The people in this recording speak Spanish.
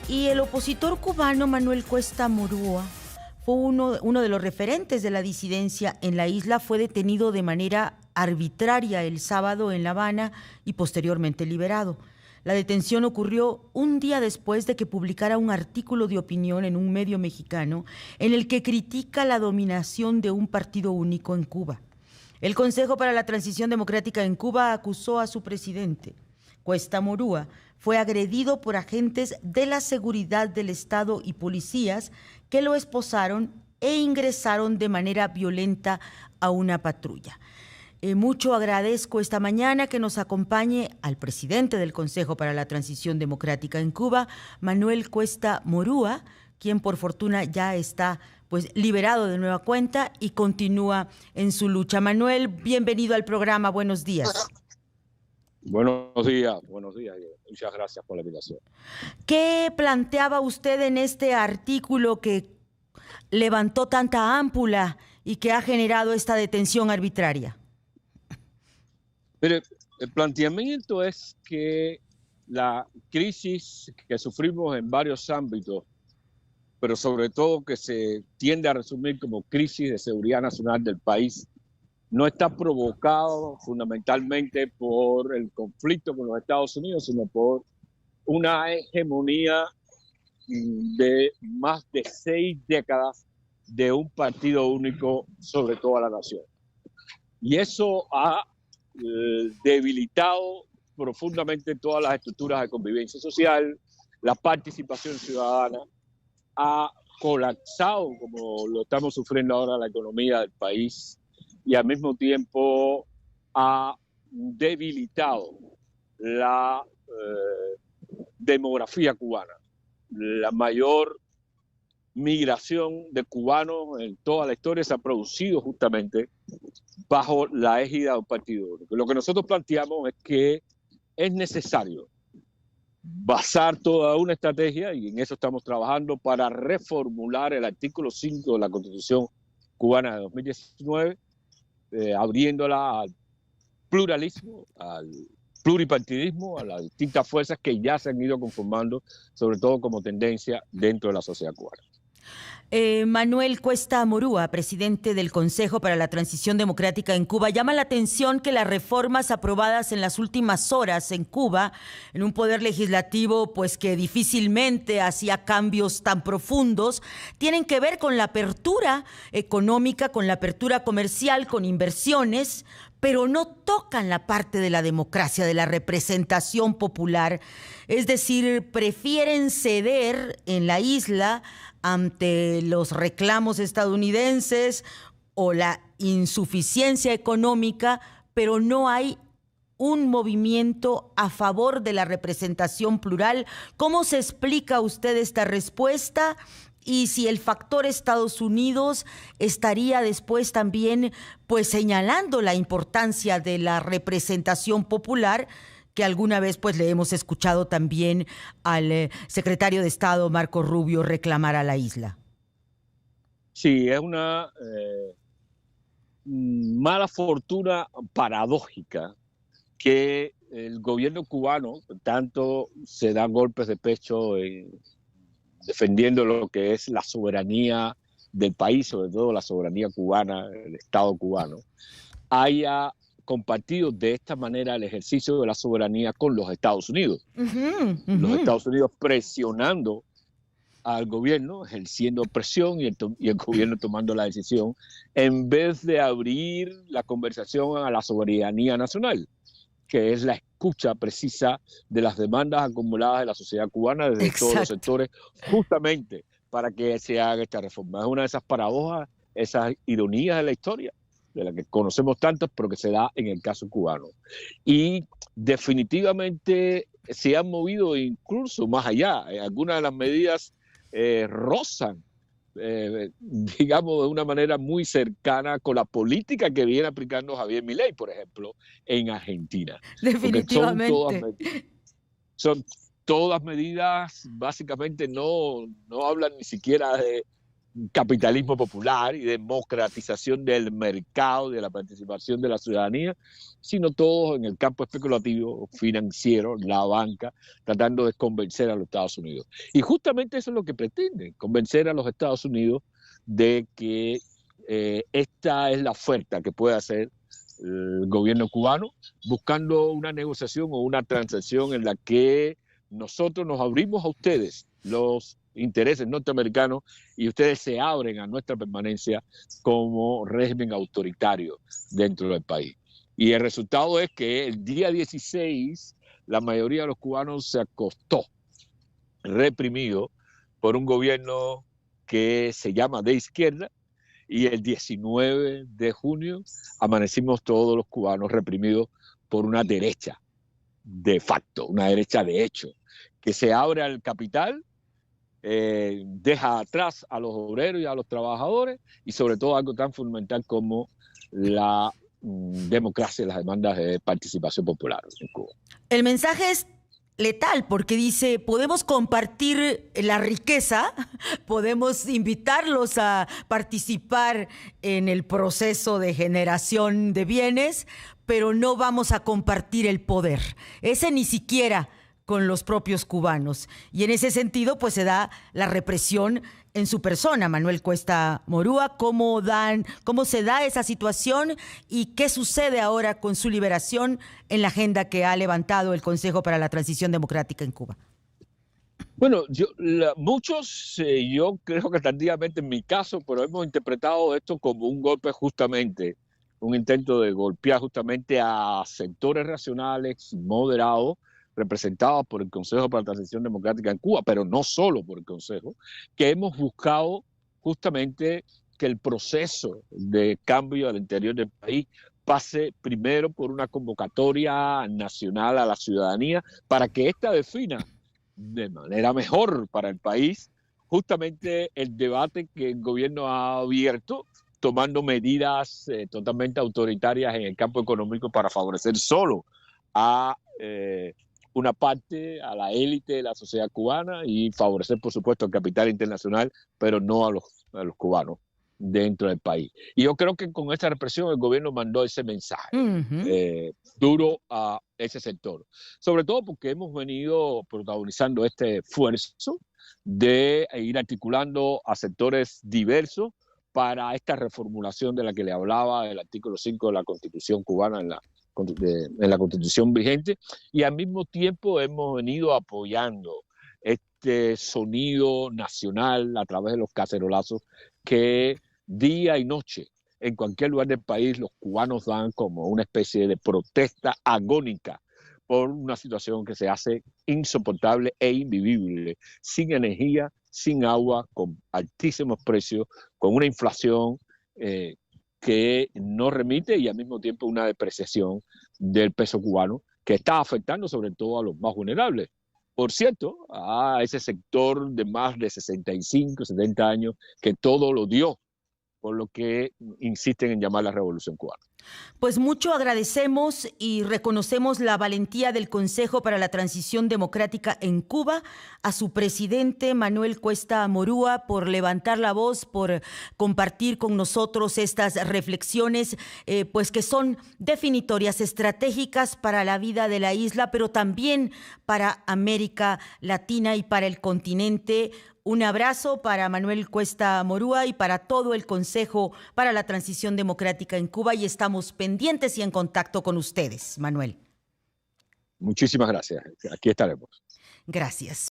Y el opositor cubano Manuel Cuesta Morúa fue uno de los referentes de la disidencia en la isla. Fue detenido de manera arbitraria el sábado en La Habana y posteriormente liberado. La detención ocurrió un día después de que publicara un artículo de opinión en un medio mexicano en el que critica la dominación de un partido único en Cuba. El Consejo para la Transición Democrática en Cuba acusó a su presidente. Cuesta Morúa fue agredido por agentes de la seguridad del Estado y policías que lo esposaron e ingresaron de manera violenta a una patrulla. Mucho agradezco esta mañana que nos acompañe al presidente del Consejo para la Transición Democrática en Cuba, Manuel Cuesta Morúa, quien por fortuna ya está liberado de nueva cuenta y continúa en su lucha. Manuel, bienvenido al programa, buenos días. Buenos días. Muchas gracias por la invitación. ¿Qué planteaba usted en este artículo que levantó tanta ámpula y que ha generado esta detención arbitraria? Mire, el planteamiento es que la crisis que sufrimos en varios ámbitos, pero sobre todo que se tiende a resumir como crisis de seguridad nacional del país, no está provocado fundamentalmente por el conflicto con los Estados Unidos, sino por una hegemonía de más de 6 décadas de un partido único sobre toda la nación. Y eso ha debilitado profundamente todas las estructuras de convivencia social, la participación ciudadana, ha colapsado, como lo estamos sufriendo ahora, la economía del país, y al mismo tiempo ha debilitado la demografía cubana. La mayor migración de cubanos en toda la historia se ha producido justamente bajo la égida de un partido único. Lo que nosotros planteamos es que es necesario basar toda una estrategia, y en eso estamos trabajando, para reformular el artículo 5 de la Constitución cubana de 2019, abriéndola al pluralismo, al pluripartidismo, a las distintas fuerzas que ya se han ido conformando, sobre todo como tendencia dentro de la sociedad cubana. Manuel Cuesta Morúa, presidente del Consejo para la Transición Democrática en Cuba, llama la atención que las reformas aprobadas en las últimas horas en Cuba, en un poder legislativo que difícilmente hacía cambios tan profundos, tienen que ver con la apertura económica, con la apertura comercial, con inversiones, pero no tocan la parte de la democracia, de la representación popular. Es decir, prefieren ceder en la isla ante los reclamos estadounidenses o la insuficiencia económica, pero no hay un movimiento a favor de la representación plural. ¿Cómo se explica usted esta respuesta? Y si el factor Estados Unidos estaría después también señalando la importancia de la representación popular, que alguna vez le hemos escuchado también al secretario de Estado Marco Rubio reclamar a la isla. Sí, es una mala fortuna paradójica que el gobierno cubano tanto se da golpes de pecho defendiendo lo que es la soberanía del país, sobre todo la soberanía cubana, el Estado cubano, haya compartido de esta manera el ejercicio de la soberanía con los Estados Unidos. Los Estados Unidos presionando al gobierno, ejerciendo presión y el gobierno tomando la decisión, en vez de abrir la conversación a la soberanía nacional, que es la escucha precisa de las demandas acumuladas de la sociedad cubana desde todos los sectores, justamente para que se haga esta reforma. Es una de esas paradojas, esas ironías de la historia, de la que conocemos tantas, pero que se da en el caso cubano. Y definitivamente se han movido incluso más allá. Algunas de las medidas rozan, digamos, de una manera muy cercana con la política que viene aplicando Javier Milei, por ejemplo, en Argentina. Definitivamente. Son todas medidas, básicamente no hablan ni siquiera de capitalismo popular y democratización del mercado, de la participación de la ciudadanía, sino todos en el campo especulativo, financiero, la banca, tratando de convencer a los Estados Unidos. Y justamente eso es lo que pretenden, convencer a los Estados Unidos de que esta es la oferta que puede hacer el gobierno cubano, buscando una negociación o una transacción en la que nosotros nos abrimos a ustedes, los intereses norteamericanos, y ustedes se abren a nuestra permanencia como régimen autoritario dentro del país. Y el resultado es que el día 16 la mayoría de los cubanos se acostó reprimido por un gobierno que se llama de izquierda, y el 19 de junio amanecimos todos los cubanos reprimidos por una derecha de facto, una derecha de hecho, que se abre al capital, deja atrás a los obreros y a los trabajadores, y sobre todo algo tan fundamental como la democracia y las demandas de participación popular en Cuba. El mensaje es letal porque dice, podemos compartir la riqueza, podemos invitarlos a participar en el proceso de generación de bienes, pero no vamos a compartir el poder. Ese ni siquiera con los propios cubanos. Y en ese sentido, pues se da la represión en su persona, Manuel Cuesta Morúa. ¿Cómo se da esa situación y qué sucede ahora con su liberación en la agenda que ha levantado el Consejo para la Transición Democrática en Cuba? Bueno, muchos, yo creo que tardíamente en mi caso, pero hemos interpretado esto como un golpe justamente, un intento de golpear justamente a sectores racionales, moderados, representados por el Consejo para la Transición Democrática en Cuba, pero no solo por el Consejo, que hemos buscado justamente que el proceso de cambio al interior del país pase primero por una convocatoria nacional a la ciudadanía para que ésta defina de manera mejor para el país justamente el debate que el gobierno ha abierto, tomando medidas totalmente autoritarias en el campo económico para favorecer solo a una parte, a la élite de la sociedad cubana, y favorecer, por supuesto, al capital internacional, pero no a los cubanos dentro del país. Y yo creo que con esta represión el gobierno mandó ese mensaje duro a ese sector. Sobre todo porque hemos venido protagonizando este esfuerzo de ir articulando a sectores diversos para esta reformulación de la que le hablaba del artículo 5 de la Constitución cubana en la Constitución vigente, y al mismo tiempo hemos venido apoyando este sonido nacional a través de los cacerolazos que día y noche en cualquier lugar del país los cubanos dan como una especie de protesta agónica por una situación que se hace insoportable e invivible, sin energía, sin agua, con altísimos precios, con una inflación que no remite, y al mismo tiempo una depreciación del peso cubano que está afectando sobre todo a los más vulnerables. Por cierto, a ese sector de más de 65, 70 años que todo lo dio, por lo que insisten en llamar la Revolución Cubana. Pues mucho agradecemos y reconocemos la valentía del Consejo para la Transición Democrática en Cuba, a su presidente Manuel Cuesta Morúa, por levantar la voz, por compartir con nosotros estas reflexiones, pues que son definitorias, estratégicas para la vida de la isla, pero también para América Latina y para el continente. Un abrazo para Manuel Cuesta Morúa y para todo el Consejo para la Transición Democrática en Cuba, y estamos pendientes y en contacto con ustedes, Manuel. Muchísimas gracias. Aquí estaremos. Gracias.